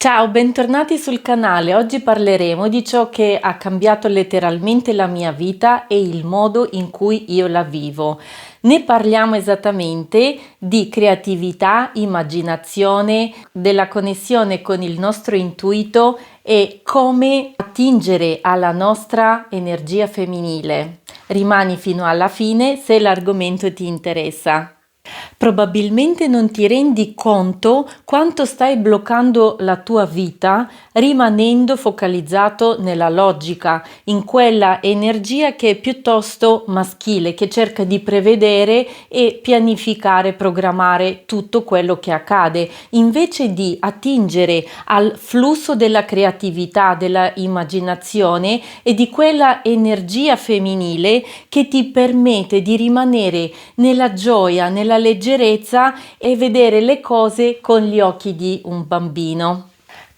Ciao, bentornati sul canale. Oggi parleremo di ciò che ha cambiato letteralmente la mia vita e il modo in cui io la vivo. Ne parliamo esattamente di creatività, immaginazione, della connessione con il nostro intuito e come attingere alla nostra energia femminile. Rimani fino alla fine se l'argomento ti interessa. Probabilmente non ti rendi conto quanto stai bloccando la tua vita rimanendo focalizzato nella logica, in quella energia che è piuttosto maschile, che cerca di prevedere e pianificare, programmare tutto quello che accade, invece di attingere al flusso della creatività, della immaginazione e di quella energia femminile che ti permette di rimanere nella gioia, nella leggerezza e vedere le cose con gli occhi di un bambino.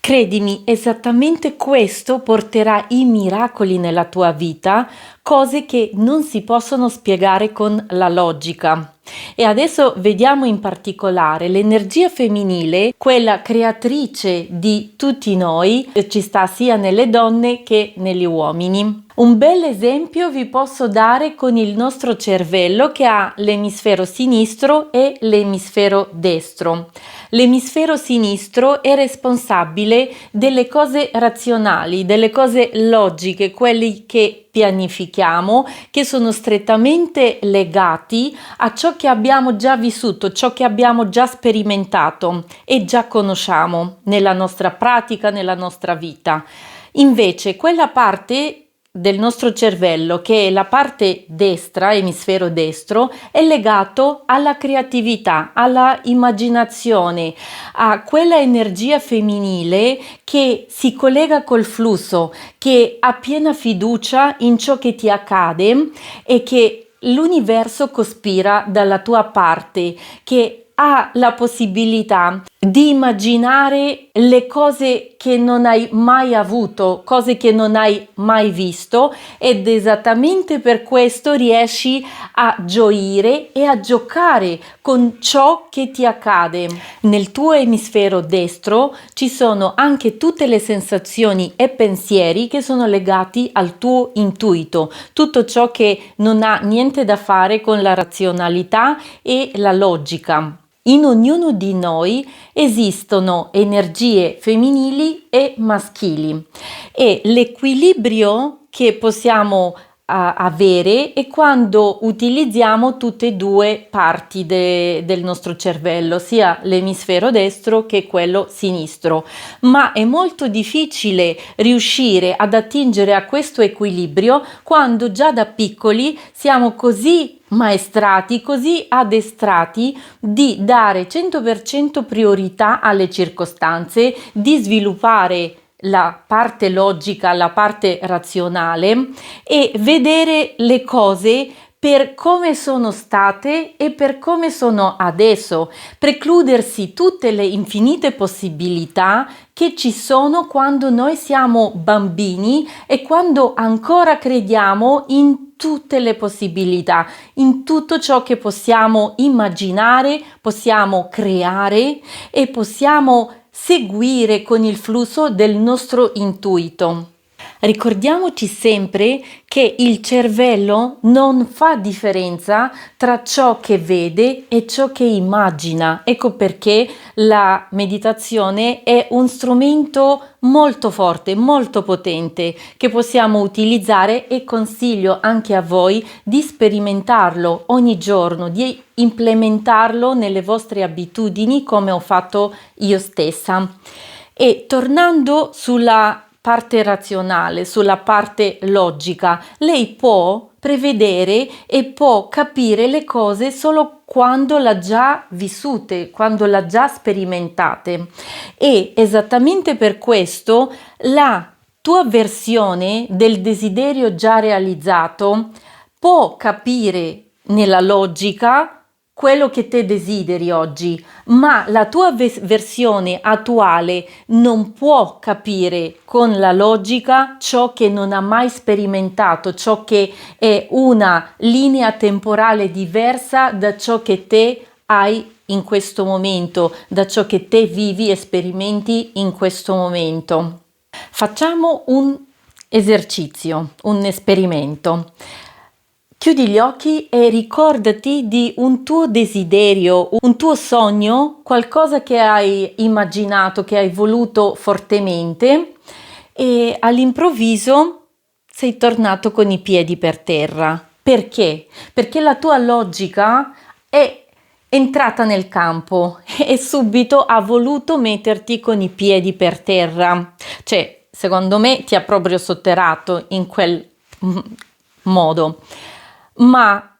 Credimi, esattamente questo porterà i miracoli nella tua vita, cose che non si possono spiegare con la logica. E adesso vediamo in particolare l'energia femminile, quella creatrice di tutti noi, ci sta sia nelle donne che negli uomini. Un bel esempio vi posso dare con il nostro cervello che ha l'emisfero sinistro e l'emisfero destro. L'emisfero sinistro è responsabile delle cose razionali, delle cose logiche, quelli che pianifichiamo, che sono strettamente legati a ciò che abbiamo già vissuto, ciò che abbiamo già sperimentato e già conosciamo nella nostra pratica, nella nostra vita. Invece, quella parte del nostro cervello, che è la parte destra, emisfero destro, è legato alla creatività, alla immaginazione, a quella energia femminile che si collega col flusso, che ha piena fiducia in ciò che ti accade e che l'universo cospira dalla tua parte, che ha la possibilità di immaginare le cose che non hai mai avuto, cose che non hai mai visto, ed esattamente per questo riesci a gioire e a giocare con ciò che ti accade. Nel tuo emisfero destro ci sono anche tutte le sensazioni e pensieri che sono legati al tuo intuito, tutto ciò che non ha niente da fare con la razionalità e la logica. In ognuno di noi esistono energie femminili e maschili e l'equilibrio che possiamo avere è quando utilizziamo tutte e due parti del nostro cervello, sia l'emisfero destro che quello sinistro, ma è molto difficile riuscire ad attingere a questo equilibrio quando già da piccoli siamo così maestrati, così addestrati di dare 100% priorità alle circostanze, di sviluppare la parte logica, la parte razionale e vedere le cose per come sono state e per come sono adesso, precludersi tutte le infinite possibilità che ci sono quando noi siamo bambini e quando ancora crediamo in tutte le possibilità, in tutto ciò che possiamo immaginare, possiamo creare e possiamo seguire con il flusso del nostro intuito. Ricordiamoci sempre che il cervello non fa differenza tra ciò che vede e ciò che immagina. Ecco perché la meditazione è un strumento molto forte, molto potente che possiamo utilizzare e consiglio anche a voi di sperimentarlo ogni giorno, di implementarlo nelle vostre abitudini come ho fatto io stessa. E tornando sulla parte razionale, sulla parte logica, lei può prevedere e può capire le cose solo quando l'ha già vissute, quando l'ha già sperimentate. E esattamente per questo la tua versione del desiderio già realizzato può capire nella logica quello che te desideri oggi, ma la tua versione attuale non può capire con la logica ciò che non ha mai sperimentato, ciò che è una linea temporale diversa da ciò che te hai in questo momento, da ciò che te vivi e sperimenti in questo momento. Facciamo un esercizio, un esperimento. Chiudi gli occhi e ricordati di un tuo desiderio, un tuo sogno, qualcosa che hai immaginato, che hai voluto fortemente e all'improvviso sei tornato con i piedi per terra. Perché? Perché la tua logica è entrata nel campo e subito ha voluto metterti con i piedi per terra. Cioè, secondo me ti ha proprio sotterrato in quel modo. Ma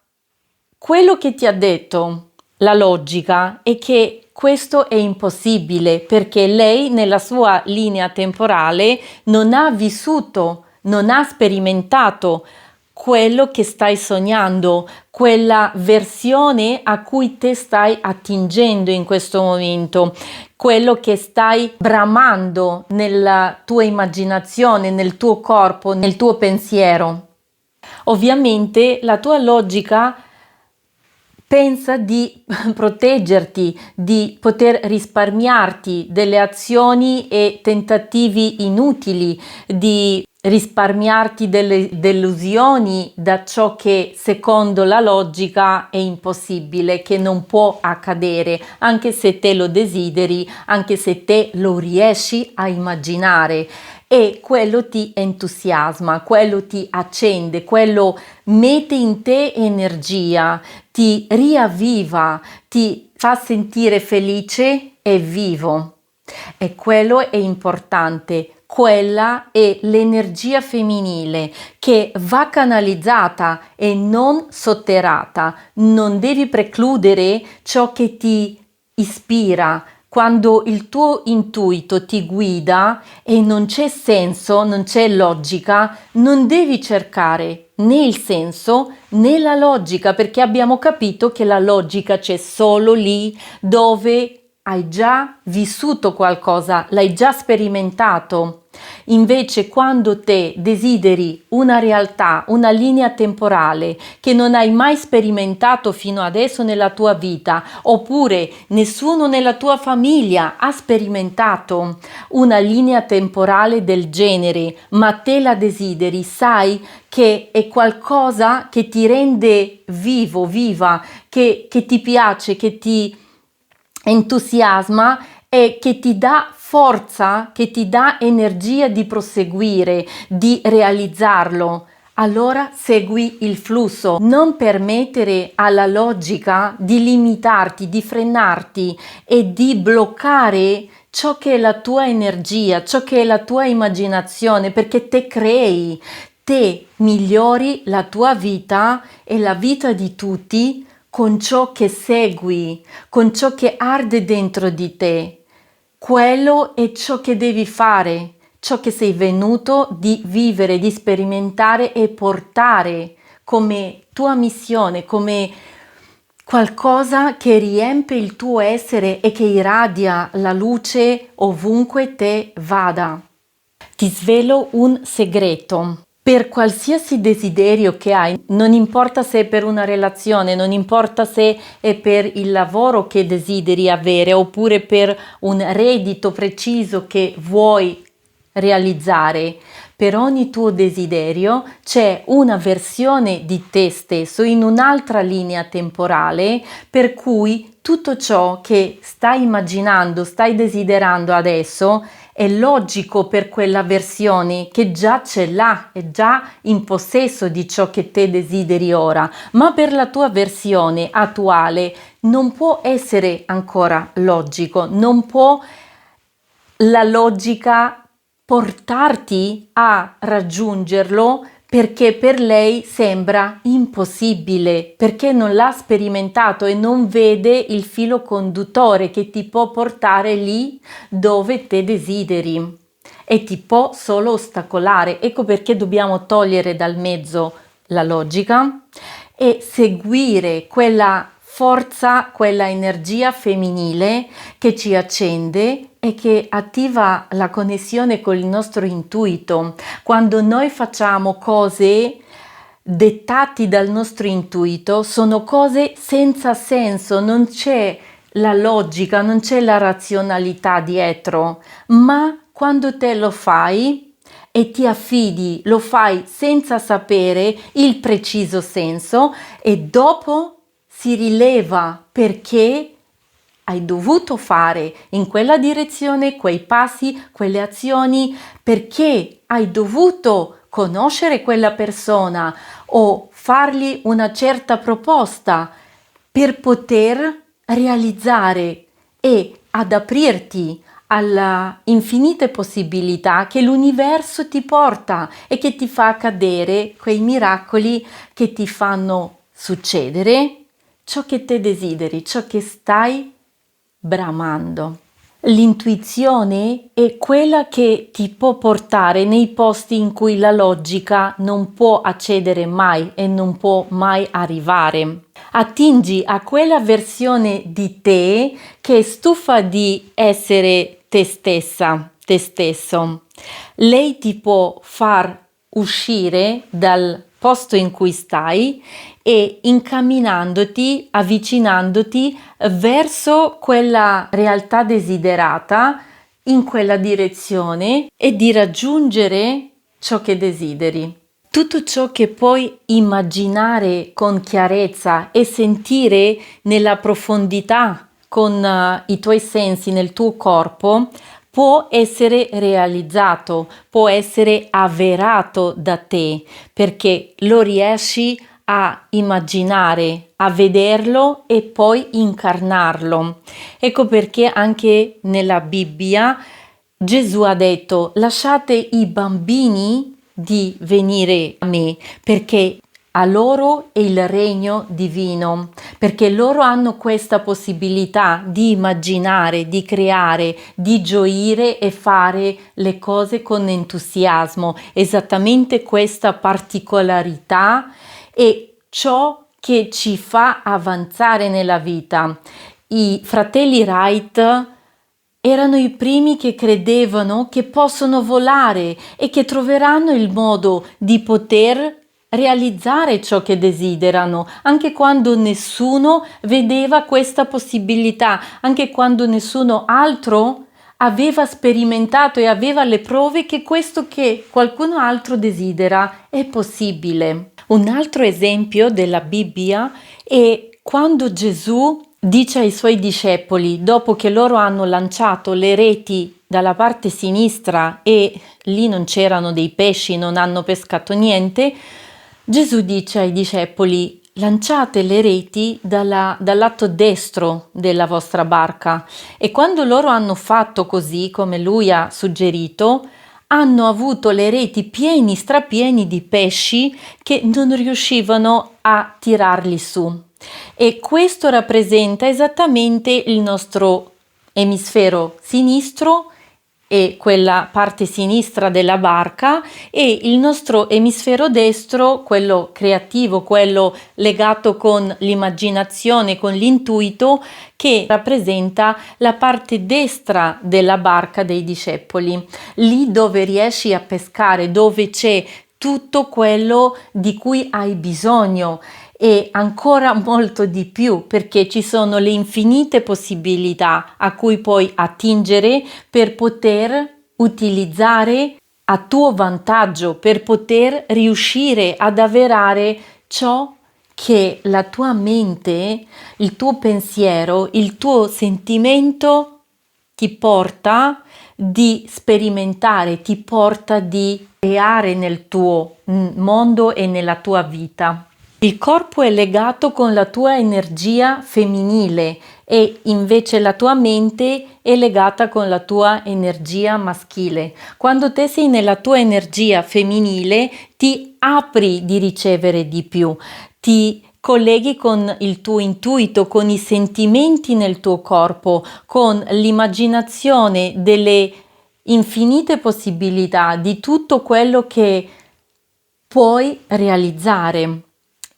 quello che ti ha detto la logica è che questo è impossibile perché lei nella sua linea temporale non ha vissuto, non ha sperimentato quello che stai sognando, quella versione a cui te stai attingendo in questo momento, quello che stai bramando nella tua immaginazione, nel tuo corpo, nel tuo pensiero. Ovviamente la tua logica pensa di proteggerti, di poter risparmiarti delle azioni e tentativi inutili, di risparmiarti delle delusioni da ciò che secondo la logica è impossibile, che non può accadere, anche se te lo desideri, anche se te lo riesci a immaginare. E quello ti entusiasma, quello ti accende, quello mette in te energia, ti riavviva, ti fa sentire felice e vivo. E quello è importante. Quella è l'energia femminile che va canalizzata e non sotterrata. Non devi precludere ciò che ti ispira. Quando il tuo intuito ti guida e non c'è senso, non c'è logica, non devi cercare né il senso né la logica, perché abbiamo capito che la logica c'è solo lì dove hai già vissuto qualcosa, l'hai già sperimentato. Invece quando te desideri una realtà, una linea temporale che non hai mai sperimentato fino adesso nella tua vita, oppure nessuno nella tua famiglia ha sperimentato una linea temporale del genere, ma te la desideri, sai che è qualcosa che ti rende vivo, viva, che ti piace, che ti entusiasma e che ti dà forza, che ti dà energia di proseguire, di realizzarlo. Allora segui il flusso, non permettere alla logica di limitarti, di frenarti e di bloccare ciò che è la tua energia, ciò che è la tua immaginazione, perché te crei, te migliori la tua vita e la vita di tutti con ciò che segui, con ciò che arde dentro di te. Quello è ciò che devi fare, ciò che sei venuto di vivere, di sperimentare e portare come tua missione, come qualcosa che riempie il tuo essere e che irradia la luce ovunque te vada. Ti svelo un segreto. Per qualsiasi desiderio che hai, non importa se è per una relazione, non importa se è per il lavoro che desideri avere oppure per un reddito preciso che vuoi realizzare, per ogni tuo desiderio c'è una versione di te stesso in un'altra linea temporale per cui tutto ciò che stai immaginando, stai desiderando adesso è logico per quella versione che già ce l'ha, è già in possesso di ciò che te desideri ora, ma per la tua versione attuale non può essere ancora logico, non può la logica portarti a raggiungerlo perché per lei sembra impossibile, perché non l'ha sperimentato e non vede il filo conduttore che ti può portare lì dove te desideri e ti può solo ostacolare. Ecco perché dobbiamo togliere dal mezzo la logica e seguire quella forza, quella energia femminile che ci accende e che attiva la connessione con il nostro intuito. Quando noi facciamo cose dettati dal nostro intuito, sono cose senza senso, non c'è la logica, non c'è la razionalità dietro, ma quando te lo fai e ti affidi, lo fai senza sapere il preciso senso e dopo si rileva perché hai dovuto fare in quella direzione quei passi, quelle azioni, perché hai dovuto conoscere quella persona o fargli una certa proposta per poter realizzare e ad aprirti alla infinite possibilità che l'universo ti porta e che ti fa accadere quei miracoli che ti fanno succedere ciò che te desideri, ciò che stai bramando. L'intuizione è quella che ti può portare nei posti in cui la logica non può accedere mai e non può mai arrivare. Attingi a quella versione di te che è stufa di essere te stessa, te stesso. Lei ti può far uscire dal posto in cui stai e incamminandoti, avvicinandoti verso quella realtà desiderata in quella direzione e di raggiungere ciò che desideri. Tutto ciò che puoi immaginare con chiarezza e sentire nella profondità con i tuoi sensi nel tuo corpo può essere realizzato, può essere avverato da te, perché lo riesci a immaginare, a vederlo e poi incarnarlo. Ecco perché anche nella Bibbia Gesù ha detto: lasciate i bambini di venire a me, perché a loro è il regno divino, perché loro hanno questa possibilità di immaginare, di creare, di gioire e fare le cose con entusiasmo. Esattamente questa particolarità è ciò che ci fa avanzare nella vita. I fratelli Wright erano i primi che credevano che possono volare e che troveranno il modo di poter realizzare ciò che desiderano, anche quando nessuno vedeva questa possibilità, anche quando nessuno altro aveva sperimentato e aveva le prove che questo che qualcuno altro desidera è possibile. Un altro esempio della Bibbia è quando Gesù dice ai suoi discepoli, dopo che loro hanno lanciato le reti dalla parte sinistra e lì non c'erano dei pesci, non hanno pescato niente, Gesù dice ai discepoli: lanciate le reti dal lato destro della vostra barca. E quando loro hanno fatto così, come lui ha suggerito, hanno avuto le reti pieni, strapieni di pesci che non riuscivano a tirarli su. E questo rappresenta esattamente il nostro emisfero sinistro e quella parte sinistra della barca e il nostro emisfero destro, quello creativo, quello legato con l'immaginazione, con l'intuito, che rappresenta la parte destra della barca dei discepoli, lì dove riesci a pescare, dove c'è tutto quello di cui hai bisogno e ancora molto di più, perché ci sono le infinite possibilità a cui puoi attingere per poter utilizzare a tuo vantaggio, per poter riuscire ad avverare ciò che la tua mente, il tuo pensiero, il tuo sentimento ti porta di sperimentare, ti porta di creare nel tuo mondo e nella tua vita. Il corpo è legato con la tua energia femminile e invece la tua mente è legata con la tua energia maschile. Quando te sei nella tua energia femminile ti apri di ricevere di più, ti colleghi con il tuo intuito, con i sentimenti nel tuo corpo, con l'immaginazione delle infinite possibilità di tutto quello che puoi realizzare.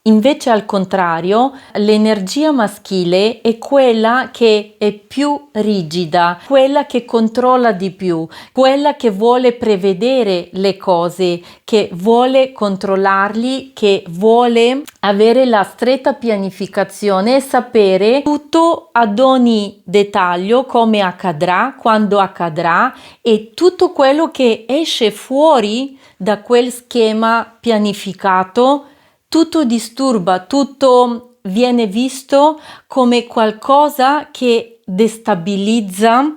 Invece al contrario, l'energia maschile è quella che è più rigida, quella che controlla di più, quella che vuole prevedere le cose, che vuole controllarli, che vuole avere la stretta pianificazione e sapere tutto ad ogni dettaglio, come accadrà, quando accadrà e tutto quello che esce fuori da quel schema pianificato. Tutto disturba, tutto viene visto come qualcosa che destabilizza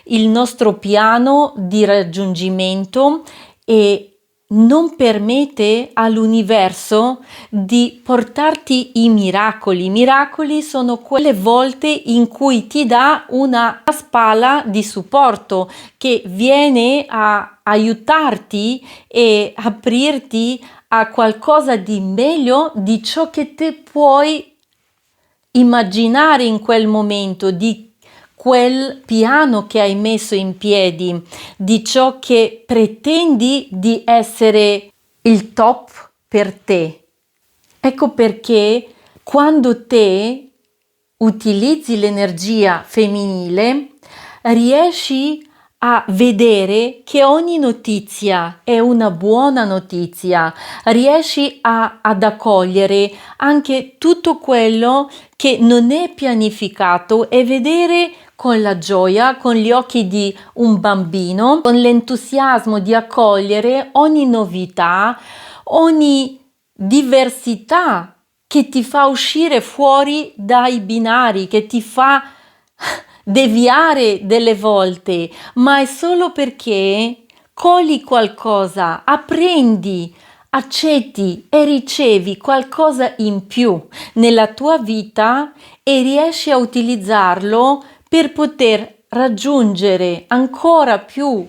il nostro piano di raggiungimento e non permette all'universo di portarti i miracoli. I miracoli sono quelle volte in cui ti dà una spalla di supporto che viene a aiutarti e aprirti a qualcosa di meglio di ciò che te puoi immaginare in quel momento, di quel piano che hai messo in piedi, di ciò che pretendi di essere il top per te. Ecco perché quando te utilizzi l'energia femminile, riesci a vedere che ogni notizia è una buona notizia, riesci ad accogliere anche tutto quello che non è pianificato e vedere con la gioia, con gli occhi di un bambino, con l'entusiasmo di accogliere ogni novità, ogni diversità che ti fa uscire fuori dai binari, che ti fa deviare delle volte, ma è solo perché cogli qualcosa, apprendi, accetti e ricevi qualcosa in più nella tua vita e riesci a utilizzarlo per poter raggiungere ancora più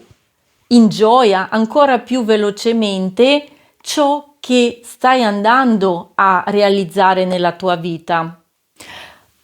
in gioia, ancora più velocemente ciò che stai andando a realizzare nella tua vita.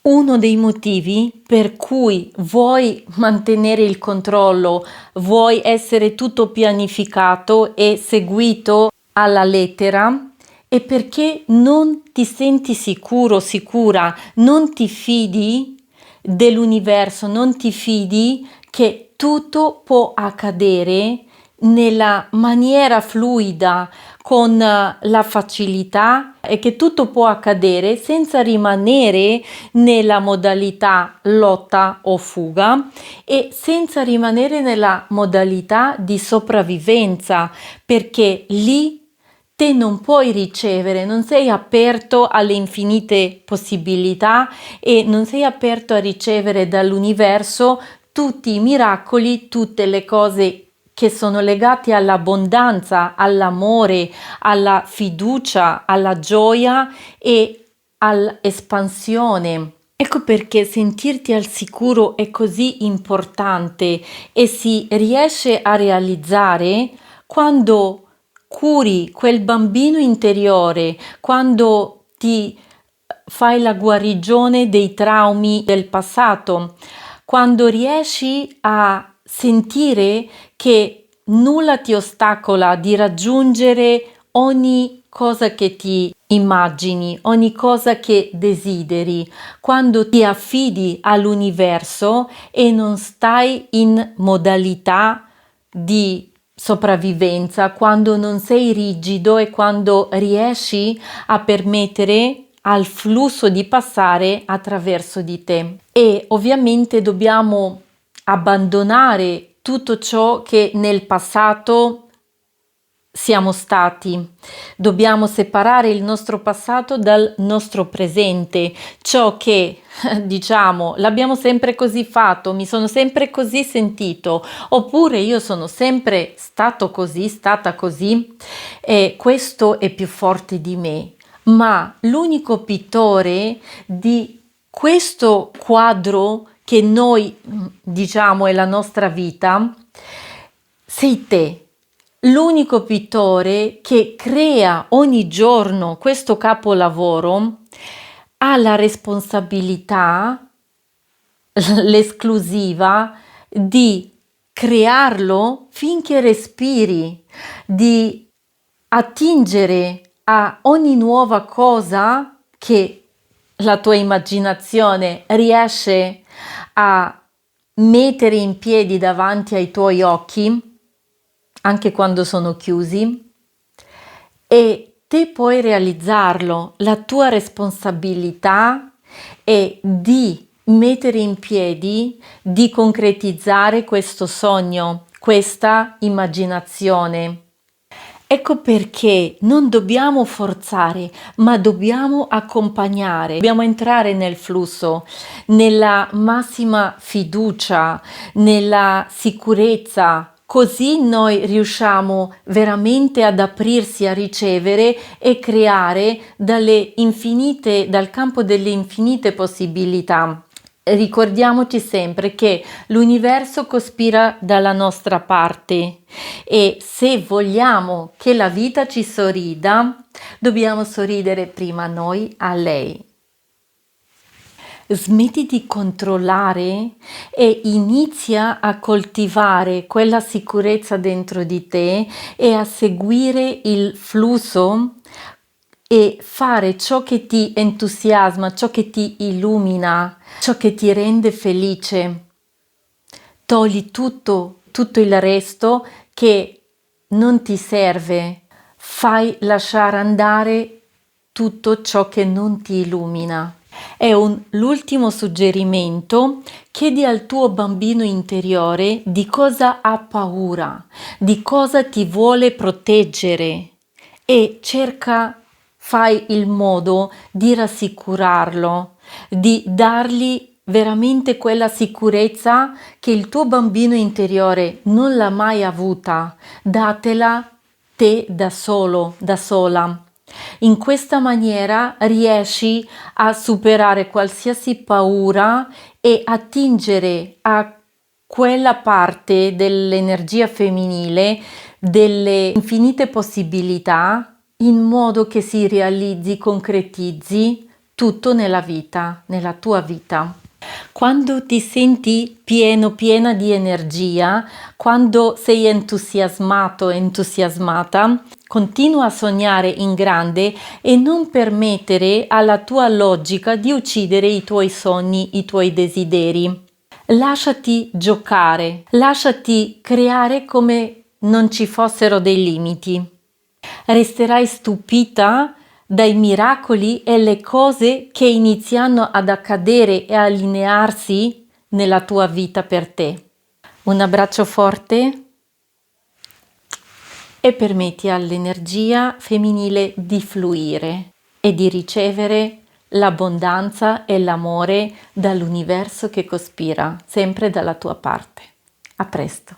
Uno dei motivi per cui vuoi mantenere il controllo, vuoi essere tutto pianificato e seguito alla lettera, è perché non ti senti sicuro, sicura, non ti fidi dell'universo, non ti fidi che tutto può accadere nella maniera fluida, con la facilità e che tutto può accadere senza rimanere nella modalità lotta o fuga e senza rimanere nella modalità di sopravvivenza, perché lì te non puoi ricevere, non sei aperto alle infinite possibilità e non sei aperto a ricevere dall'universo tutti i miracoli, tutte le cose che sono legate all'abbondanza, all'amore, alla fiducia, alla gioia e all'espansione. Ecco perché sentirti al sicuro è così importante e si riesce a realizzare quando curi quel bambino interiore, quando ti fai la guarigione dei traumi del passato, quando riesci a sentire che nulla ti ostacola di raggiungere ogni cosa che ti immagini, ogni cosa che desideri, quando ti affidi all'universo e non stai in modalità di sopravvivenza, quando non sei rigido e quando riesci a permettere al flusso di passare attraverso di te. E ovviamente dobbiamo abbandonare tutto ciò che nel passato siamo stati. Dobbiamo separare il nostro passato dal nostro presente, ciò che diciamo l'abbiamo sempre così fatto, mi sono sempre così sentito, oppure io sono sempre stato così, stata così e questo è più forte di me. Ma l'unico pittore di questo quadro che noi diciamo è la nostra vita sei te. L'unico pittore che crea ogni giorno questo capolavoro ha la responsabilità, l'esclusiva, di crearlo finché respiri, di attingere a ogni nuova cosa che la tua immaginazione riesce a mettere in piedi davanti ai tuoi occhi, anche quando sono chiusi, e te puoi realizzarlo. La tua responsabilità è di mettere in piedi, di concretizzare questo sogno, questa immaginazione. Ecco perché non dobbiamo forzare, ma dobbiamo accompagnare, dobbiamo entrare nel flusso, nella massima fiducia, nella sicurezza. Così noi riusciamo veramente ad aprirsi a ricevere e creare dal campo delle infinite possibilità. Ricordiamoci sempre che l'universo cospira dalla nostra parte e se vogliamo che la vita ci sorrida, dobbiamo sorridere prima noi a lei. Smetti di controllare e inizia a coltivare quella sicurezza dentro di te e a seguire il flusso e fare ciò che ti entusiasma, ciò che ti illumina, ciò che ti rende felice. Togli tutto il resto che non ti serve. Fai lasciare andare tutto ciò che non ti illumina. L'ultimo suggerimento: chiedi al tuo bambino interiore di cosa ha paura, di cosa ti vuole proteggere e fai il modo di rassicurarlo, di dargli veramente quella sicurezza che il tuo bambino interiore non l'ha mai avuta. Datela te da solo, da sola. In questa maniera riesci a superare qualsiasi paura e attingere a quella parte dell'energia femminile, delle infinite possibilità, in modo che si realizzi, concretizzi tutto nella vita, nella tua vita. Quando ti senti piena di energia, quando sei entusiasmato, entusiasmata, continua a sognare in grande e non permettere alla tua logica di uccidere i tuoi sogni, i tuoi desideri. Lasciati giocare, lasciati creare come non ci fossero dei limiti. Resterai stupita dai miracoli e le cose che iniziano ad accadere e allinearsi nella tua vita per te. Un abbraccio forte e permetti all'energia femminile di fluire e di ricevere l'abbondanza e l'amore dall'universo che cospira sempre dalla tua parte. A presto.